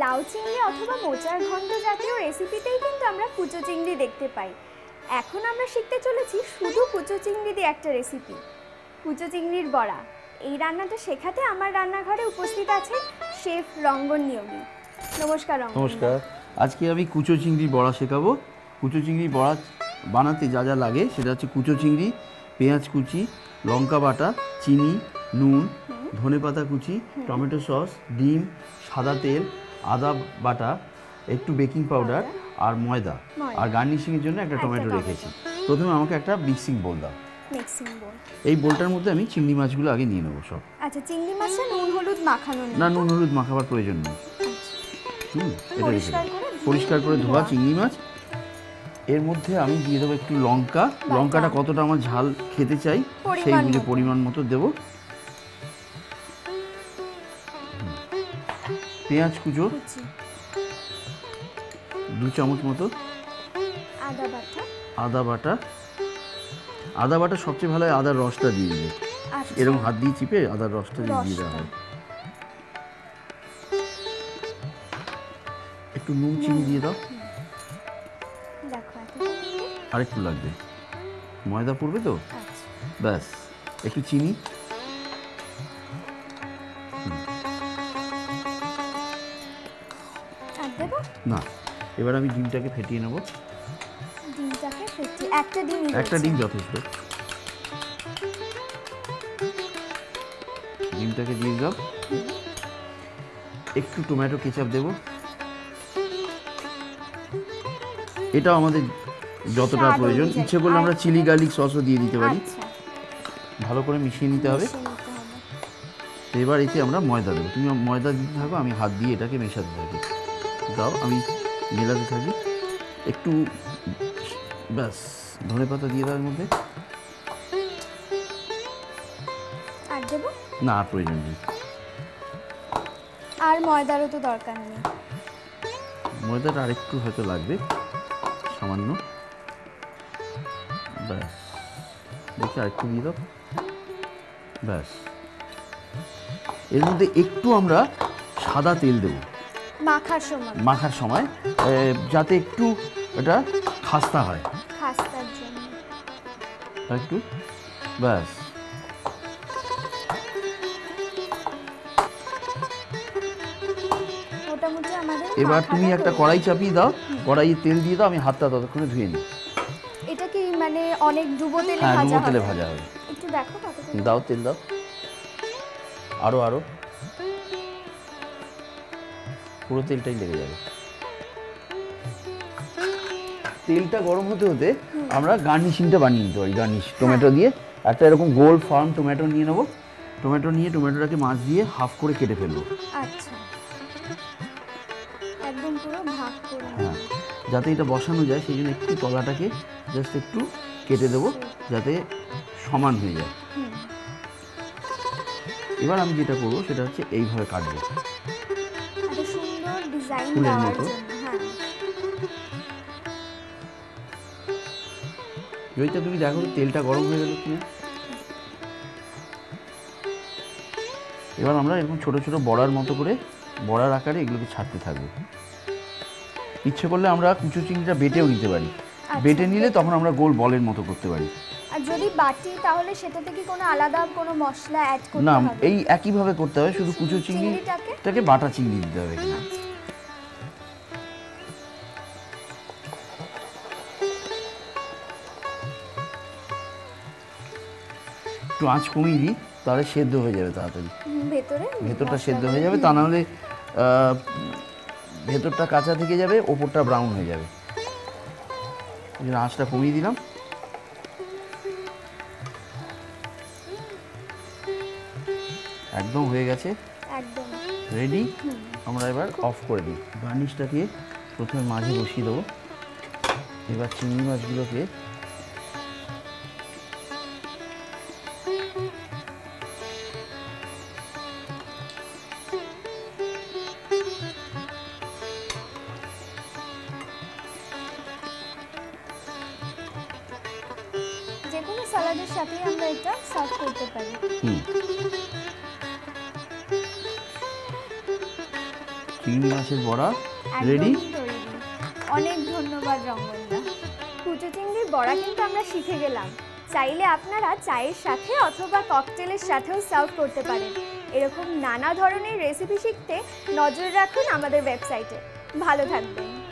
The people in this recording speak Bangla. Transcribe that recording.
লাউ চিংড়ি অথবা মোচার ঘন্ট জাতীয় রেসিপিতেই কিন্তু আমরা কুচো চিংড়ি দেখতে পাই। এখন আমরা শিখতে চলেছি শুধু কুচো চিংড়ি দিয়ে একটা রেসিপি, কুচো চিংড়ির বড়া। এই রান্নাটা শেখাতে আমার রান্নাঘরে উপস্থিত আছেন শেফ রঙ্গন নিয়োগী। নমস্কার রঙ্গন। নমস্কার। আজকে আমি কুচো চিংড়ি বড়া শেখাবো। কুচো চিংড়ি বড়া বানাতে যা যা লাগে সেটা হচ্ছে কুচো চিংড়ি, পেঁয়াজ কুচি, লঙ্কা বাটা, চিনি, নুন, ধনেপাতা কুচি, টমেটো সস, ডিম, সাদা তেল, আদা বাটা, একটু বেকিং পাউডার আর ময়দা, আর গার্নিশিংয়ের জন্য একটা টমেটো রেখেছি। প্রথমে আমাকে একটা মিক্সিং বোল দাও। Mixing bowl. এই বোলটার মধ্যে আমি চিংড়ি মাছগুলো আগে নিয়ে নেবো সব। আচ্ছা, চিংড়ি মাছটা নুন হলুদ মাখানো না, নুন হলুদ মাখাবার প্রয়োজন নেই। এটা রেখে পরিষ্কার করে ধোয়া চিংড়ি মাছ। এর মধ্যে আমি দিয়ে দেবো একটু লঙ্কা। লঙ্কাটা কতটা আমার ঝাল খেতে চাই সেই বুঝে পরিমাণ মতো দেবো। পেঁয়াজ কুচো 2 চামচ মতো, আদা বাটা সবচেয়ে ভালো হয় আদার রসটা দিয়ে দিলে, এরকম হাত দিয়ে চিপে আদার রসটা দিয়ে দেওয়া হয়। একটু নুন চিনি দিয়ে দাও, আর একটু লাগবে, ময়দা পড়বে তো, ব্যাস। একটু চিনি, না। এবার আমি ডিমটাকে ফেটিয়ে নেব। একটা ডিম যথেষ্ট। ডিমটাকে দিয়ে দাও। একটু টমেটো কেচাপ দেব, এটাও আমাদের যতটা প্রয়োজন। ইচ্ছে করলে আমরা চিলি গার্লিক সসও দিয়ে দিতে পারি। ভালো করে মিশিয়ে নিতে হবে। এবার এতে আমরা ময়দা দেবো। তুমি ময়দা দিতে থাকো, আমি হাত দিয়ে এটাকে মেশাতে থাকি। দাও, আমি মেলাতে থাকি একটু, ব্যাস। ধনেপাতা দিয়ে দাও এর মধ্যে। না, আর প্রয়োজন নেই। আর ময়দারও তো দরকার নেই। ময়দাটা আরেকটু হয়তো লাগবে, সামান্য, ব্যাস। দেখি আরেকটু দিয়ে দাও, ব্যাস। এর মধ্যে একটু আমরা সাদা তেল দেবো মাখার সময়, যাতে একটু এটা খাস্তা হয়, একটু, ব্যাস। এবার তুমি একটা কড়াই চাপিয়ে দাও, কড়াইয়ে তেল দিয়ে দাও, আমি হাতটা ততক্ষণে ধুয়ে নিই। এটা কি মানে অনেক ডুবো তেলে ভাজা হবে? একটু দেখো কতটা দাও, তেল দাও, আরো পুরো তেলটাই লেগে যাবে। তেলটা গরম হতে হতে আমরা গার্নিশিংটা বানিয়ে নিতে পারি। গার্নিশ টমেটো দিয়ে একটা এরকম গোল ফার্ম টমেটো নিয়ে নেবো। টমেটোটাকে মাছ দিয়ে হাফ করে কেটে ফেলবো। আচ্ছা, একদম পুরো ভাগ করে। হ্যাঁ, যাতে এটা বসানো যায় সেই জন্য একটু তলাটাকে জাস্ট একটু কেটে দেবো, যাতে সমান হয়ে যায়। এবার আমি যেটা করবো সেটা হচ্ছে এইভাবে কাটবো, ফুলের মতো। জয়িতা, তুমি দেখো তেলটা গরম হয়ে গেল কিনা। এবার আমরা এরকম ছোট ছোট বড়ার মতো করে, বড়ার আকারে এগুলোকে ছাড়তে থাকবো। ইচ্ছে করলে আমরা কুচো চিংড়িটা বেটেও নিতে পারি। বেটে নিলে তখন আমরা গোল বলের মতো করতে পারি। আর যদি বাটি, তাহলে সেটাতে কি কোনো আলাদা কোনো মশলা অ্যাড করতে হবে? না, এই একইভাবে করতে হবে, শুধু কুচো চিংড়িটাকে বাটা চিংড়ি দিতে হবে কিনা। একটু আঁচ কমিয়ে দিই, তাহলে সেদ্ধ হয়ে যাবে তাড়াতাড়ি। ভেতরটা সেদ্ধ হয়ে যাবে, তা নাহলে ভেতরটা কাঁচা থেকে যাবে, ওপরটা ব্রাউন হয়ে যাবে। এই জন্য আঁচটা কমিয়ে দিলাম। একদম হয়ে গেছে, একদম রেডি। আমরা এবার অফ করে দিই। গার্নিশটাকে প্রথমে মাঝে বসিয়ে দেবো। এবার চিংড়ি মাছগুলোকে যেকোনো সালাদের সাথে আমরা এটা সার্ভ করতে পারি। চিংড়ি মাছের বড়া একদমই রেডি। তৈরি। অনেক ধন্যবাদ রঙ্গনদা। কুচো চিংড়ির বড়া কিন্তু আমরা শিখে গেলাম। চাইলে আপনারা চায়ের সাথে অথবা ককটেলের সাথেও সার্ভ করতে পারেন। এরকম নানা ধরনের রেসিপি শিখতে নজর রাখুন আমাদের ওয়েবসাইটে। ভালো থাকবেন।